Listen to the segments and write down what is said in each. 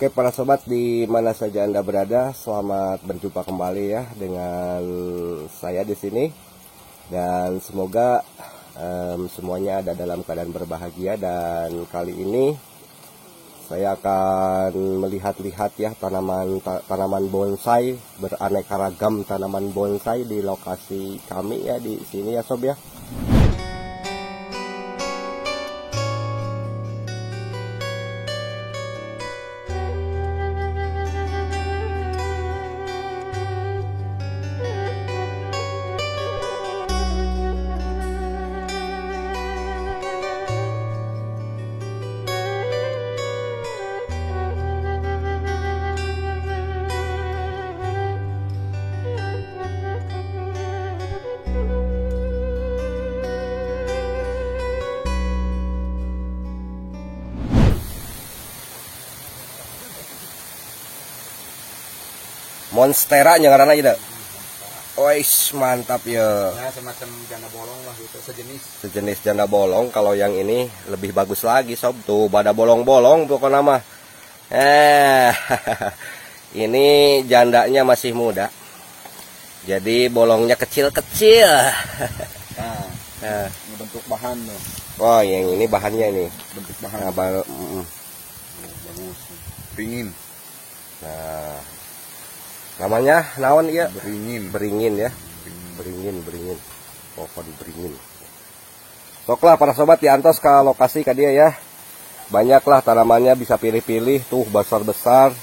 Oke para sobat, di mana saja Anda berada, selamat berjumpa kembali ya dengan saya di sini. Dan semoga semuanya ada dalam keadaan berbahagia. Dan kali ini saya akan melihat-lihat ya tanaman bonsai, beraneka ragam tanaman bonsai di lokasi kami ya di sini ya sob ya. Monstera ngaranna aja dah. Ois, mantap ya. Nah, semacam janda bolong lah gitu, Sejenis janda bolong. Kalau yang ini lebih bagus lagi sob. Tuh pada bolong-bolong pokoknya mah. Ini jandanya masih muda. Jadi bolongnya kecil-kecil. Nah, ini bentuk bahan tuh. Oh, yang ini bahannya ini. Bentuk bahan. Nah, bagus. Beringin. Nah, namanya naon ya? Beringin Ya. Beringin. Pohon beringin. Soklah para sobat diantos ke lokasi ke dia ya. Banyaklah tanamannya, bisa pilih-pilih tuh besar-besar.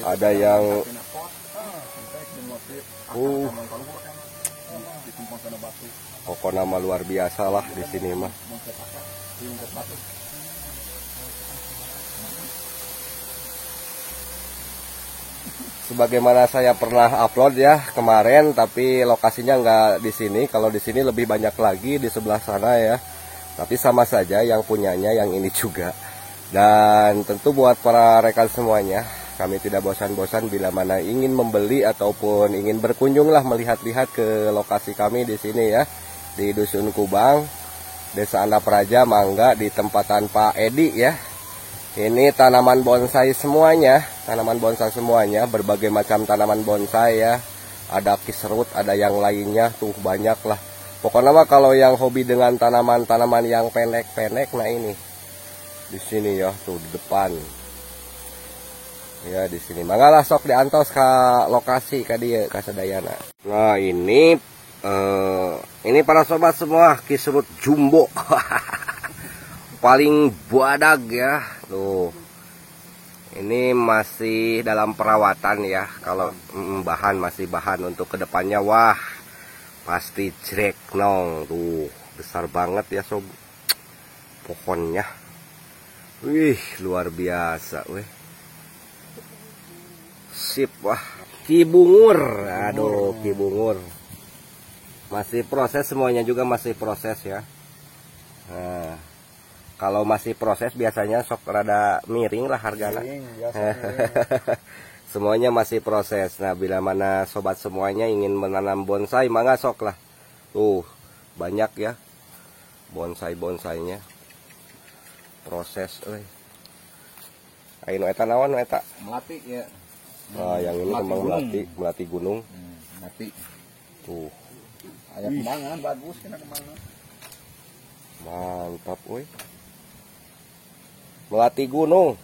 Ada yang pokoknya nama luar biasa lah di sini mah. Sebagaimana saya pernah upload ya kemarin, tapi lokasinya nggak di sini. Kalau di sini lebih banyak lagi di sebelah sana ya. Tapi sama saja yang punyanya yang ini juga. Dan tentu buat para rekan semuanya, kami tidak bosan-bosan bila mana ingin membeli ataupun ingin berkunjung lah melihat-lihat ke lokasi kami di sini ya, di Dusun Kubang, Desa Andapraja, Mangga, di tempatan Pak Edi ya. Ini tanaman bonsai semuanya, berbagai macam tanaman bonsai ya. Ada kisrut, ada yang lainnya, tuh banyak lah. Pokoknya mah kalau yang hobi dengan tanaman-tanaman yang pendek-pendek, nah ini di sini ya, tuh di depan. Ya di sini. Mangalah sok diantos ke lokasi ka dieu ka sadayana. Nah, ini para sobat semua kisrut jumbo. Paling buadag ya. Tuh. Ini masih dalam perawatan ya. Kalau masih bahan untuk kedepannya, wah pasti jrek nong. Tuh besar banget ya sob. Pohonnya. Wih luar biasa weh. Sip wah. Kibungur. Aduh kibungur. Masih proses, semuanya juga masih proses ya. Nah, kalau masih proses biasanya sok rada miring lah harganya. Semuanya masih proses. Nah, bila mana sobat semuanya ingin menanam bonsai, mangga sok lah. Tuh, banyak ya bonsainya. Proses euy. Ayo eta naon eta? Melati ya. Nah, yang ini kembang melati gunung. Melati. Tuh. Aya kembangan bagus kena kembangan. Mantap euy. Melati gunung.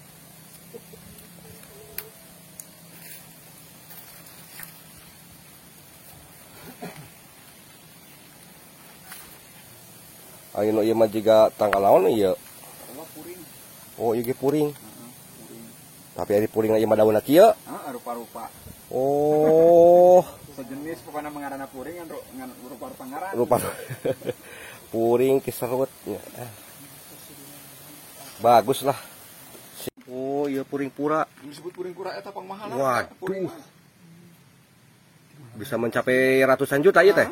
Ayo nu ieu mah jiga tanggal naon ieu? Oh, ieu ge puring. Tapi ari puring ieu mah daunna kieu? Rupa-rupa. Oh. Sejenis pokoknya mengarana puring ngan rupa-rupa ngaran. Rupa. Puring kisrut. Bagus lah. Oh iya puring pura. Disebut puring pura eta pangmahalan. Waduh. Bisa mencapai ratusan juta ya teh.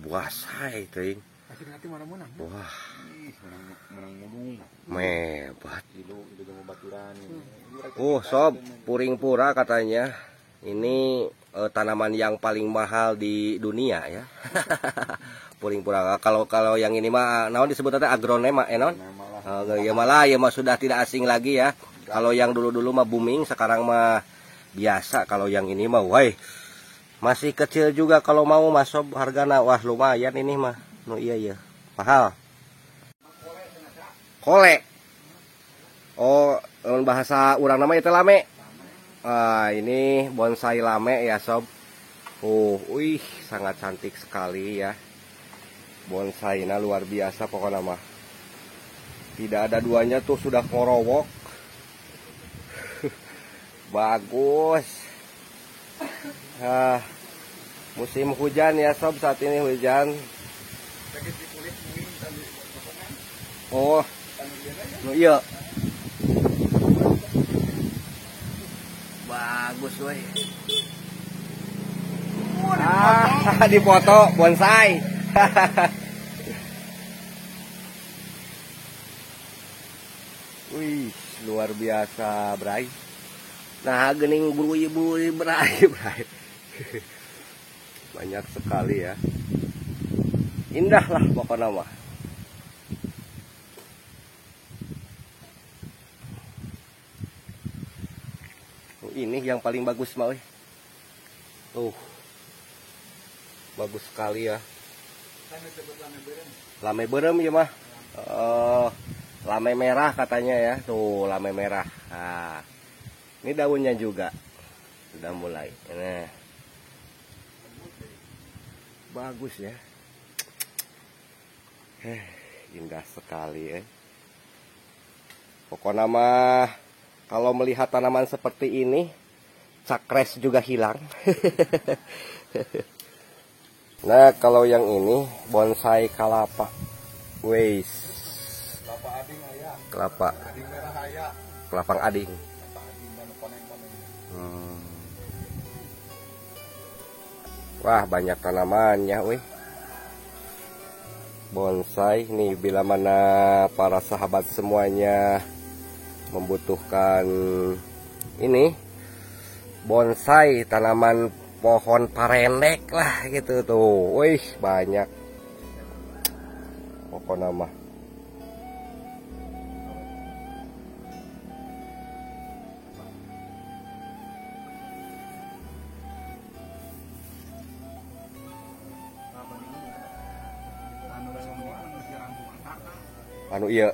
Buasai teuing. Hati-hati mana-mana. Wah. Menang mudung. Mebat. Itu baturan. Sob, puring pura katanya ini tanaman yang paling mahal di dunia ya. Puring pura. Kalau yang ini mah naon disebutnya agronema enon. Ya malah sudah tidak asing lagi ya. Kalau yang dulu-dulu mah booming, sekarang mah biasa. Kalau yang ini mah, wah, masih kecil juga kalau mau masuk hargana. Wah, lumayan ini mah. No iya ya, mahal. Kole. Oh, bahasa urang nama itu lame. Ini bonsai lame ya sob. Wih, sangat cantik sekali ya. Bonsainya luar biasa pokoknya mah. Tidak ada duanya tuh, sudah ngorowok. Bagus. Musim hujan ya sob, saat ini hujan. Oh, iya. Bagus weh. Dipoto bonsai. Wih, luar biasa, Bray. Nah, gening buru-buru Bray. Banyak sekali ya. Indah lah pokoknya mah. Ini yang paling bagus mah. Bagus sekali ya. Lame berem ya mah. Lame merah katanya ya. Tuh, lame merah. Nah, ini daunnya juga sudah mulai. Nah, bagus ya. Indah sekali ya. Pokoknya mah kalau melihat tanaman seperti ini, cakres juga hilang. Nah, kalau yang ini bonsai kelapa. Weis. Kelapa ading aya. Kelapa. Ading merah aya. Kelapang ading. Kelapa ading dan ponen-ponen. Wah, banyak tanamannya, weh. Bonsai nih, bila mana para sahabat semuanya membutuhkan ini bonsai, tanaman pohon parendek lah gitu tuh. Wih, banyak pokoknya mah. Anu iya.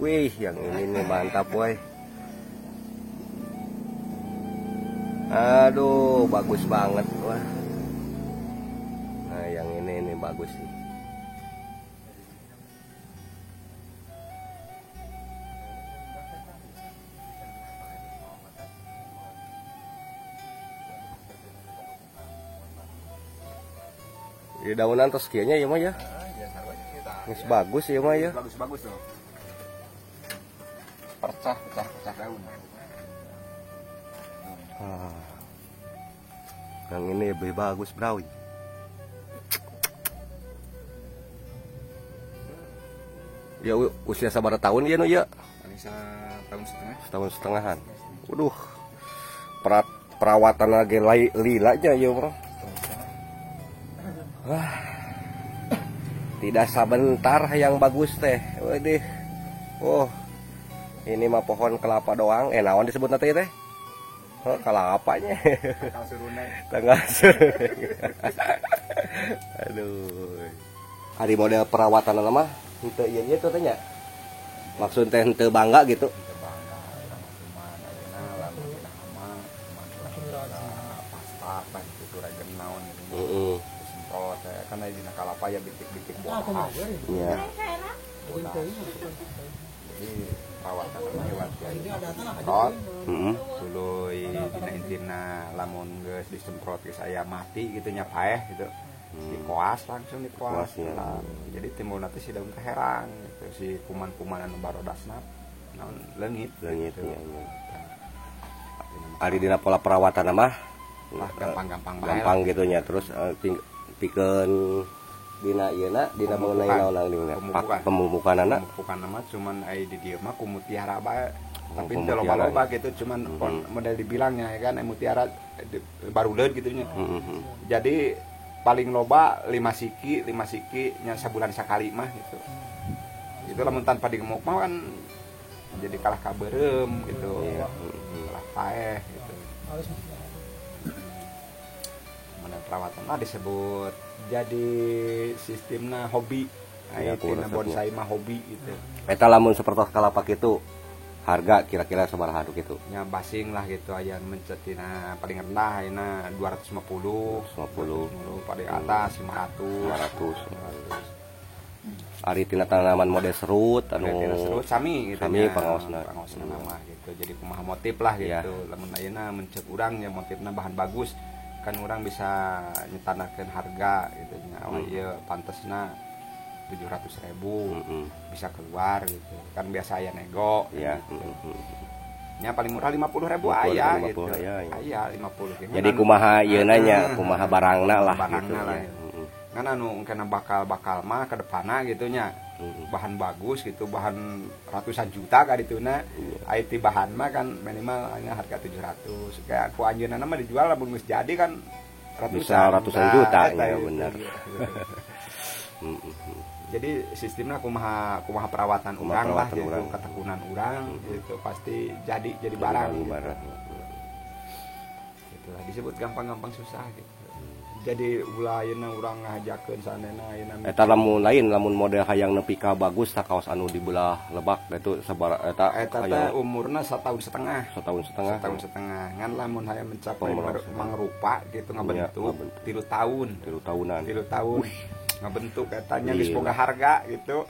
Wih, yang ini nih mantap, woy. Aduh, bagus banget, wah. Nah, yang ini bagus sih. Di daunan terus kianya ya mah ya. Ini bagus ya mah ya. Bagus tuh. Pecah daun. Yang ini lebih bagus, bro. Ya usia sabar tahun ya no ya? Anissa tahun setengah. Setahun setengahan. Waduh. Perawatan lagi lila aja ya, bro. Wah. Tidak sebentar yang bagus teh. Waduh. Oh. Ini mah pohon kelapa doang. Naon disebut nanti teh? Kelapanya. Tengah surunai. Aduh. Hari model perawatan nama henteu ieu tuh tanya. Maksud teh henteu bangga gitu. Karena di kalapa ya bitik-bitik buah. Iya. Jadi perawatan lewat semprot. Tuluy dina intina lamun geus disemprot geus aya mati gitu nya paeh gitu. Dikoas langsung dikoas. Jadi timbul nanti si daun teh herang gitu. Si kuman-kuman anu barodasna naon leungit gitu. Ya. Ari dina pola perawatan mah gampang gitu nya. Terus pikeun dina ieuna dina mengenai naon dina pemumukanana mah cuman ai di dieu mah ku mutiara bae. Tapi teu loba-loba gitu cuman model dibilangnya ya kan mutiara baruleud gitu nya. Jadi paling loba 5 siki nya sabulan sakali mah gitu. Itu lamun tanpa digemuk mah kan jadi kalah kaberem gitu. Iya. Kalah paeh gitu. Mana perawatan mah disebut jadi sistemna hobi. Iya, Aya bonsai mah hobi gitu. Eta lamun sapertos kalapak itu harga kira-kira sabaraha haduk itu? Nya basing lah gitu aya mencetina paling rendah ayeuna 250 pada atas 500. Ari tina tanaman model serut anu Serut sami gitu sami pangaosna nama gitu. Jadi kumaha motif lah gitu. Ya. Lamun ayeuna mencek urang nya motifna bahan bagus kan urang bisa nyetanakeun harga gitu nya. Oh ieu pantesna 700.000 bisa keluar gitu. Kan biasa aya nego ya. gitu. Nya paling murah 50.000 aya gitu. Aya 50. Jadi kumaha ieu nya, kumaha barangna lah gitu. Kan anu kena bakal mah ke depanna gitu nya. Bahan bagus gitu, bahan ratusan juta ka dituna. IT bahan mah kan minimal hanya harga 700. Kayak ku anjeunna mah dijual lamun geus jadi kan ratusan juta ya bener. Jadi sistemnya kumaha perawatan urang lah gitu, ketekunan urang gitu pasti jadi barang gitu. Itulah disebut gampang-gampang susah gitu. Jadi ulah ayeuna urang ngahajakeun sanena ayeuna eta lamun model hayang nepi ka bagus ta kaos anu dibelah lebak itu sabaraha eta umurna 1,5 tahun. 1,5 tahun. Ngan lamun hayang mencapai mangrupa gitu ngabentuk 3 tahun. 3 tahunan. 3 tahun. Ngabentuk katanya geus boga harga gitu.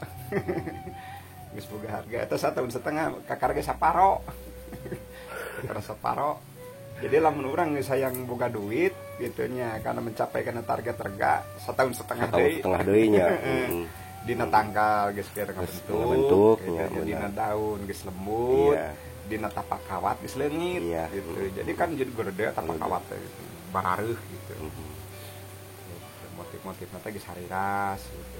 Geus boga harga eta 1,5 tahun kakar ge saparo. Kakar saparo. Jadi lamun urang geus hayang boga duit gitu nya karena mencapai kana target harga 1,5 tahun deui nya. Dina tangkal geus keur ngabentuk gitu. Dina daun geus lembut. Dina tapak kawat geus leungit gitu. Jadi kan jadi gede tapak kawat gitu. Barareuh gitu. Motif nanti geus hariras gitu.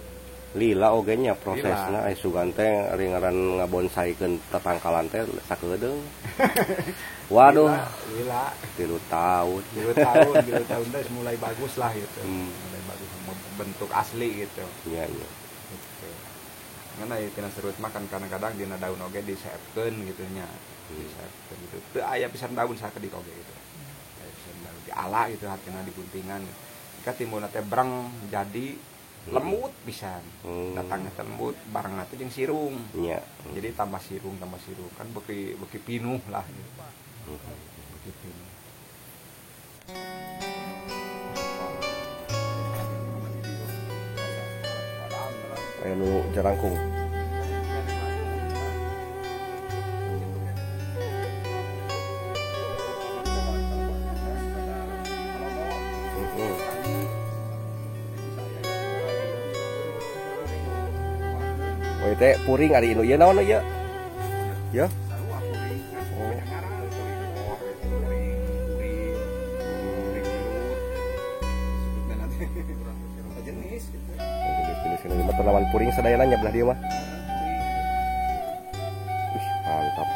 Lila oge nya prosesna aya sugan teh ari ngaran ngabonsaikeun tatangkalan teh sakedeung. Waduh, lila 3 tahun. 3 tahun teh mulai bagus lah gitu. Mulai bagus bentuk asli gitu. Iya. Gitu. Ngana ieu tina serut mah kan kadang-kadang dina daun oge disaepkeun gitu nya. Disaepkeun gitu. Teu aya pisan daun sakedik oge gitu. Aya pisan daun diala gitu hatina diguntingan. Timbul teh breng jadi lembut pisan. Datangnya lembut, barangna teh jeung sirung. Iya. Jadi tambah sirung kan beuki pinuh lah gitu. Beuki pinuh. Anu jarangkung. Teh puring ari inu ieu naon ieu? Ya. Jenis ini tanaman puring sadayana nya belah dieu mah. Mantap.